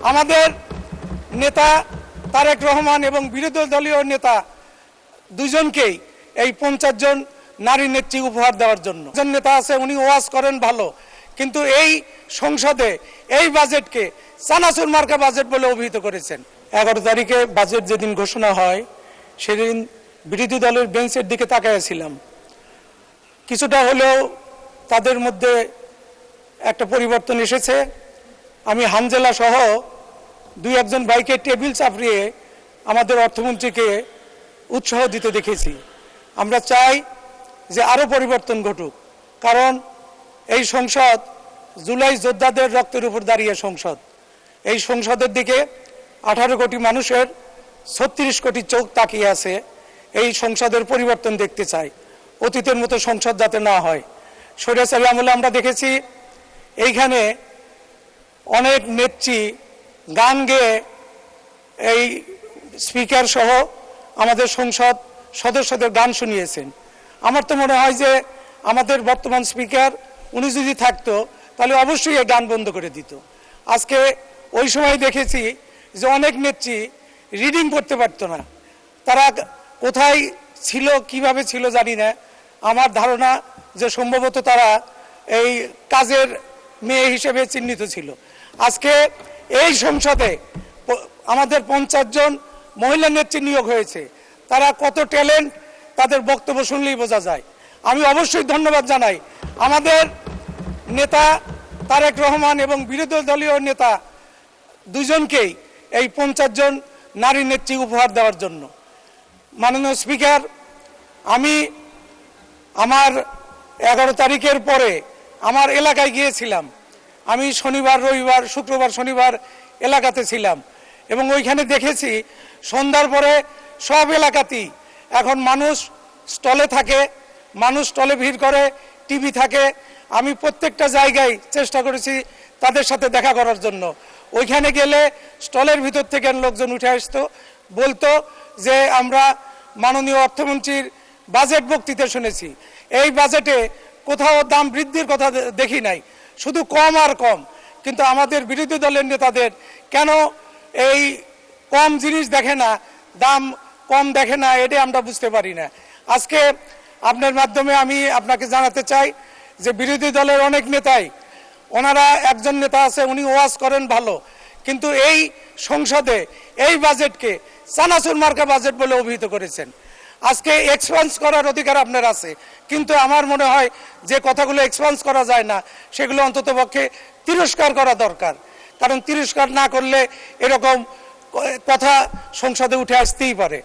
আমাদের নেতা তারেক রহমান এবং বিরোধী দলীয় নেতা দুজনকেই এই 50 জন নারী নেত্রী উপহার দেওয়ার জন্য। একজন নেতা আছে উনি ওয়াজ করেন ভালো, কিন্তু এই সংসদে এই বাজেটকে চানাচুর মার্কা বাজেট বলে অভিহিত করেছেন। 11 তারিখে বাজেট যেদিন ঘোষণা হয় সেদিন বিরোধী দলের বেঞ্চের দিকে তাকাইছিলাম। কিছুটা হলেও তাদের মধ্যে একটা পরিবর্তন এসেছে। আমি হানজেলা সহ 2-1 ভাইকে টেবিল চাপড়িয়ে আমাদের অর্থমন্ত্রীকে উৎসাহ দিতে দেখেছি। আমরা চাই যে আরও পরিবর্তন ঘটুক, কারণ এই সংসদ জুলাই যোদ্ধাদের রক্তের উপর দাঁড়িয়ে সংসদ। এই সংসদের দিকে 18 কোটি মানুষের 36 কোটি চোখ তাকিয়ে আছে। এই সংসদের পরিবর্তন দেখতে চাই, অতীতের মতো সংসদ যাতে না হয়। স্বৈরাচারী আমলে আমরা দেখেছি এইখানে অনেক নেত্রী গান গেয়ে এই স্পিকার সহ আমাদের সংসদ সদস্যদের গান শুনিয়েছেন। আমার তো মনে হয় যে আমাদের বর্তমান স্পিকার উনি যদি থাকতো তাহলে অবশ্যই এই গান বন্ধ করে দিত। আজকে ওই সময় দেখেছি যে অনেক নেত্রী রিডিং করতে পারতো না। তারা কোথায় ছিল, কিভাবে ছিল জানি না। আমার ধারণা যে সম্ভবত তারা এই কাজের মেয়ে হিসেবে চিহ্নিত ছিল। আজকে এই সংসদে আমাদের 50 জন মহিলা নেত্রী নিয়োগ হয়েছে। তারা কত ট্যালেন্ট তাদের বক্তব্য শুনলেই বোঝা যায়। আমি অবশ্যই ধন্যবাদ জানাই আমাদের নেতা তারেক রহমান এবং বিরোধী দলীয় নেতা দুজনকেই এই 50 জন নারী নেত্রী উপহার দেওয়ার জন্য। মাননীয় স্পিকার, আমি আমার 11 তারিখের পরে আমার এলাকায় গিয়েছিলাম। আমি শনিবার, রবিবার, শুক্রবার, শনিবার এলাকাতে ছিলাম এবং ওইখানে দেখেছি সন্ধ্যার পরে সব এলাকাতেই এখন মানুষ স্টলে থাকে, মানুষ স্টলে ভিড় করে, টিভি থাকে। আমি প্রত্যেকটা জায়গায় চেষ্টা করেছি তাদের সাথে দেখা করার জন্য। ওইখানে গেলে স্টলের ভিতর থেকে লোকজন উঠে আসতো, বলতো যে আমরা মাননীয় অর্থমন্ত্রীর বাজেট বক্তৃতা শুনেছি। এই বাজেটে কোথাও দাম বৃদ্ধির কথা দেখি নাই, শুধু কম আর কম। কিন্তু আমাদের বিরোধী দলের নেতাদের কেন এই কম জিনিস দেখে না, দাম কম দেখে না, এটা আমরা বুঝতে পারি না। আজকে আপনার মাধ্যমে আমি আপনাকে জানাতে চাই যে বিরোধী দলের অনেক নেতাই, ওনারা একজন নেতা আছে উনি ওয়াজ করেন ভালো, কিন্তু এই সংসদে এই বাজেটকে চানাচুর মার্কা বাজেট বলে অভিহিত করেছেন। আজকে এক্সপান্স করার অধিকার আপনার আছে, কিন্তু আমার মনে হয় যে কথাগুলো এক্সপান্স করা যায় না সেগুলো অন্ততপক্ষে তিরস্কার করা দরকার। কারণ তিরস্কার না করলে এরকম কথা সংসদে উঠে আসতেই পারে।